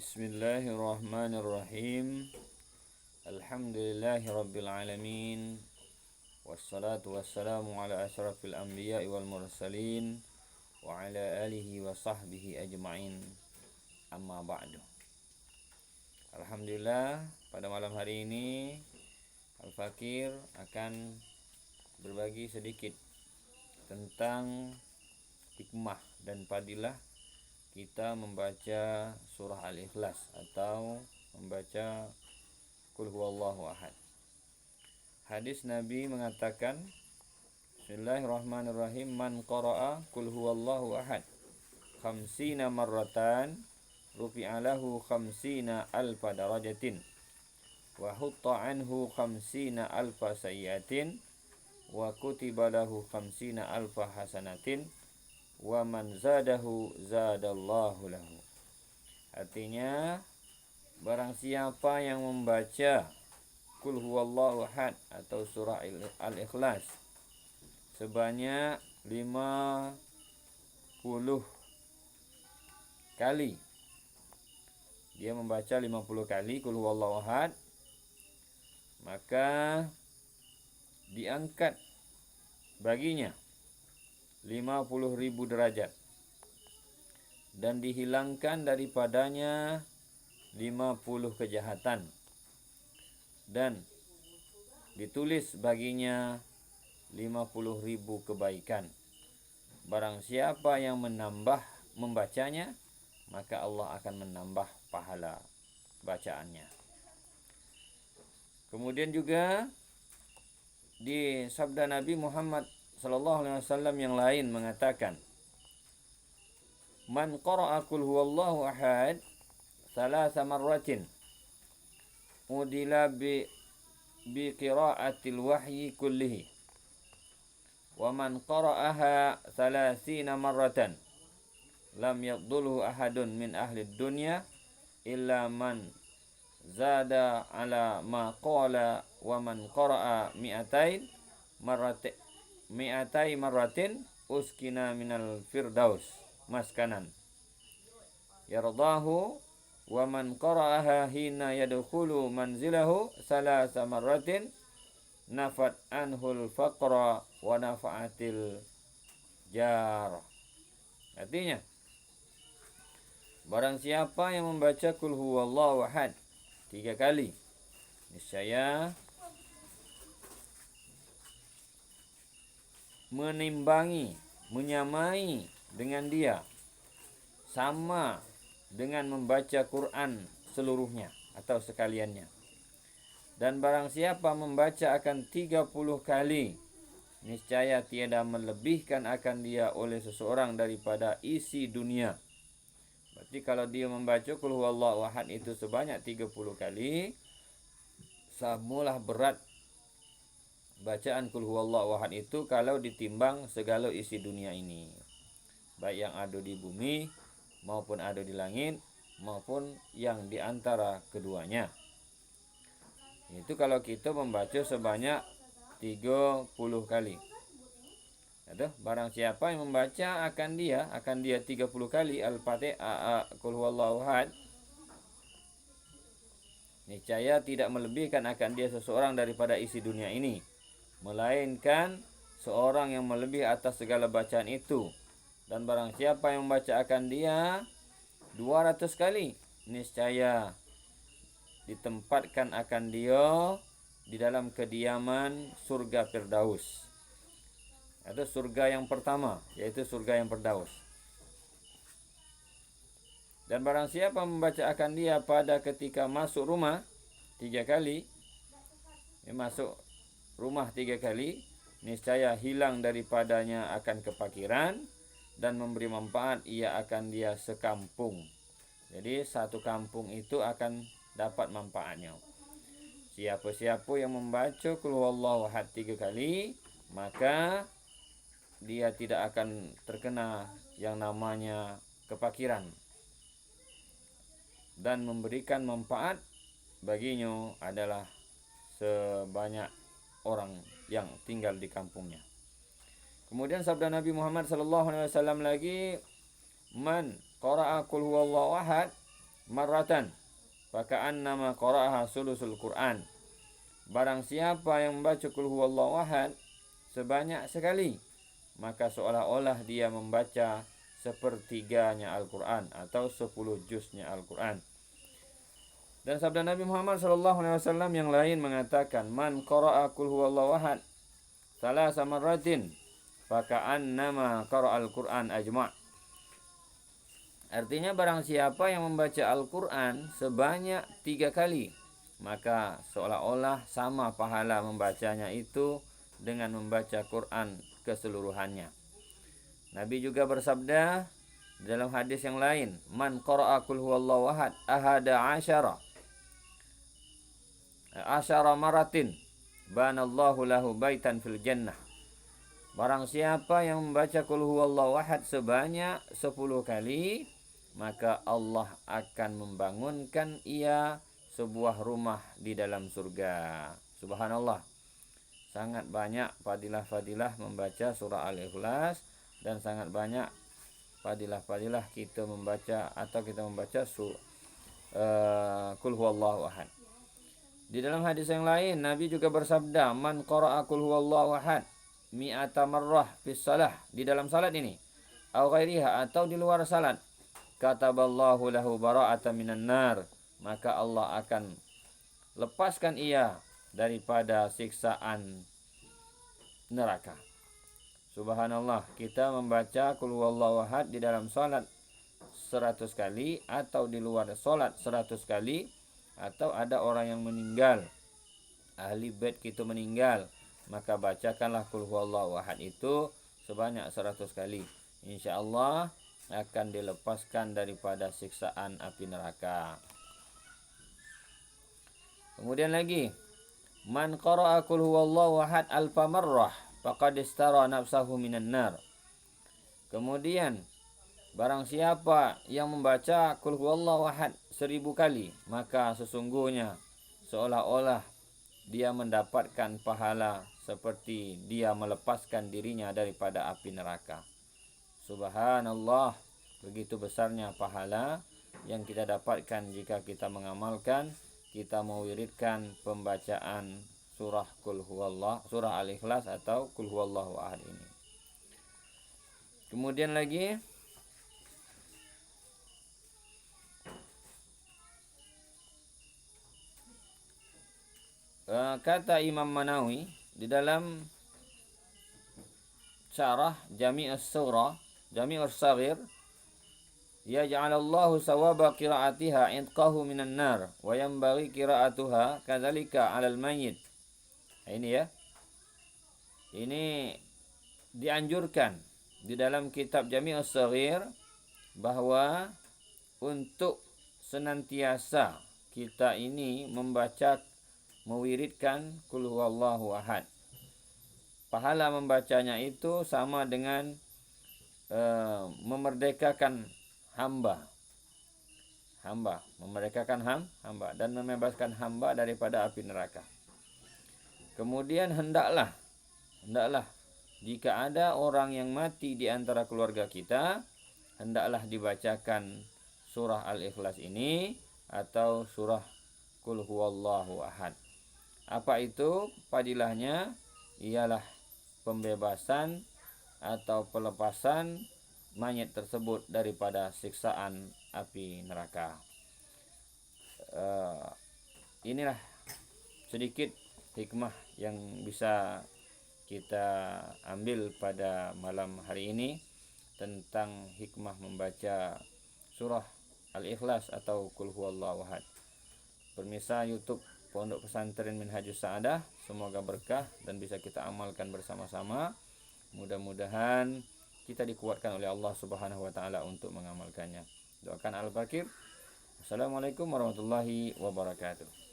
Bismillahirrahmanirrahim. Alhamdulillahi rabbil alamin. Wassalatu wassalamu ala asyrafil anbiya'i wal mursalin wa ala alihi wa sahbihi ajma'in. Amma ba'du. Alhamdulillah, pada malam hari ini Al-Fakir akan berbagi sedikit tentang hikmah dan fadilah kita membaca surah Al-Ikhlas atau membaca Qul huwallahu ahad. Hadis Nabi mengatakan, Bismillahirrahmanirrahim, man qara'a Qul huwallahu ahad khamsina marratan rufi'a lahu khamsina alfa darajatin wa hutta anhu khamsina alfa sayyiatin wa kutiba lahu khamsina alfa hasanatin wa man zadahu zadallahu lahu. Artinya, barang siapa yang membaca Qul huwallahu ahad atau surah Al-Ikhlas sebanyak 50 kali, dia membaca 50 kali Qul huwallahu ahad, maka diangkat baginya 50.000 derajat dan dihilangkan daripadanya 50 kejahatan dan ditulis baginya 50.000 kebaikan. Barang siapa yang membacanya, maka Allah akan menambah pahala bacaannya. Kemudian juga di sabda Nabi Muhammad sallallahu alaihi wasallam yang lain mengatakan, man qara'a qul huwallahu ahad thalatha marratin udila bi qira'atil wahyi kullihi wa man qara'aha thalathina marratan lam yadhulhu ahadun min ahli dunya illa man zada ala ma qala wa man qara'a mi'atai marratin uskina minal firdaus maskanan yardahu wa man qara'aha hina yadkhulu manzilahu salasa marratin nafat anhul faqra wa nafa'atil jar. Artinya, barang siapa yang membaca Qul huwallahu ahad 3 kali, niscaya menyamai dengan dia, sama dengan membaca Quran seluruhnya atau sekaliannya. Dan barang siapa membaca akan 30 kali, niscaya tiada melebihkan akan dia oleh seseorang daripada isi dunia. Berarti kalau dia membaca Qul huwallahu ahad itu sebanyak 30 kali, samalah berat bacaan Qul huwallahu ahad itu kalau ditimbang segala isi dunia ini, baik yang ada di bumi maupun ada di langit maupun yang di antara keduanya. Itu kalau kita membaca sebanyak 30 kali. Barang siapa yang membaca akan dia 30 kali Al-Fatihah Qul huwallahu ahad, niscaya tidak melebihkan akan dia seseorang daripada isi dunia ini, melainkan seorang yang melebihi atas segala bacaan itu. Dan barang siapa yang membaca akan dia 200 kali, niscaya ditempatkan akan dia di dalam kediaman surga Firdaus. Ada surga yang pertama, yaitu surga yang Firdaus. Dan barang siapa membaca akan dia pada ketika masuk rumah 3 kali, masuk rumah 3 kali, niscaya hilang daripadanya akan kepakiran dan memberi manfaat ia akan dia sekampung. Jadi satu kampung itu akan dapat manfaatnya. Siapa-siapa yang membaca Qul huwallahu ahad 3 kali, maka dia tidak akan terkena yang namanya kepakiran, dan memberikan manfaat baginya adalah sebanyak orang yang tinggal di kampungnya. Kemudian sabda Nabi Muhammad sallallahu alaihi wasallam lagi, man qara'a Qul huwallahu ahad marratan faka'annama qara'aha sulusul Qur'an. Barang siapa yang membaca qul huwallahu ahad sebanyak sekali, maka seolah-olah dia membaca sepertiganya Al-Quran atau 10 juznya Al-Quran. Dan sabda Nabi Muhammad SAW yang lain mengatakan, man qara'a qul huwallahu ahad salasa marratin faka'annama qara'al Qur'an ajma'. Artinya barang siapa yang membaca Al-Quran sebanyak 3 kali, maka seolah-olah sama pahala membacanya itu dengan membaca Quran keseluruhannya. Nabi juga bersabda dalam hadis yang lain, man qara'a qul huwallahu ahad ahada asyara maratin banallahu lahu baitan fil jannah. Barang siapa yang membaca qul huwallahu ahad sebanyak 10 kali, maka Allah akan membangunkan ia sebuah rumah di dalam surga. Subhanallah. Sangat banyak fadilah-fadilah membaca surah Al-Ikhlas, dan sangat banyak fadilah-fadilah kita membaca qul huwallahu ahad. Di dalam hadis yang lain Nabi juga bersabda, man qara'a qul huwallahu ahad mi'ata marrah fis salah, di dalam salat ini au ghairiha, atau di luar salat, kataballahu lahu bara'atan minan nar, maka Allah akan lepaskan ia daripada siksaan neraka. Subhanallah, kita membaca qul huwallahu ahad di dalam salat 100 kali, atau di luar salat 100 kali, atau ada orang yang meninggal, ahli bait kita meninggal, maka bacakanlah qul huwallahu ahad itu sebanyak 100 kali. Insyaallah akan dilepaskan daripada siksaan api neraka. Kemudian lagi, man qara'a qul huwallahu ahad alfa marrah faqad istara nafsahu minan nar. Kemudian barang siapa yang membaca qul huwallahu ahad 1000 kali, maka sesungguhnya seolah-olah dia mendapatkan pahala seperti dia melepaskan dirinya daripada api neraka. Subhanallah, begitu besarnya pahala yang kita dapatkan jika kita mengamalkan, kita mewiridkan pembacaan surah Al-Ikhlas atau qul huwallahu ahad ini. Kemudian lagi, kata Imam Manawi di dalam syarah Jami' as-Saghir, yaj'alallahu sawaba qira'atiha itqahu minan nar wa yanbaghi qira'atuha kadzalika 'alal mayyit. Ini ya. Ini dianjurkan di dalam kitab Jami' as-Saghir bahwa untuk senantiasa kita ini mewiridkan qul huwallahu ahad. Pahala membacanya itu sama dengan memerdekakan hamba, memerdekakan hamba dan membebaskan hamba daripada api neraka. Kemudian hendaklah jika ada orang yang mati di antara keluarga kita, hendaklah dibacakan surah Al-Ikhlas ini atau surah qul huwallahu ahad. Apa itu fadilahnya? Ialah pembebasan atau pelepasan mayat tersebut daripada siksaan api neraka. Inilah sedikit hikmah yang bisa kita ambil pada malam hari ini tentang hikmah membaca surah Al-Ikhlas atau qul huwallahu ahad. Pemirsa YouTube Pondok Pesantren Minhajus Sa'adah, semoga berkah dan bisa kita amalkan bersama-sama. Mudah-mudahan kita dikuatkan oleh Allah Subhanahu wa taala untuk mengamalkannya. Doakan Al-Bakir. Assalamualaikum warahmatullahi wabarakatuh.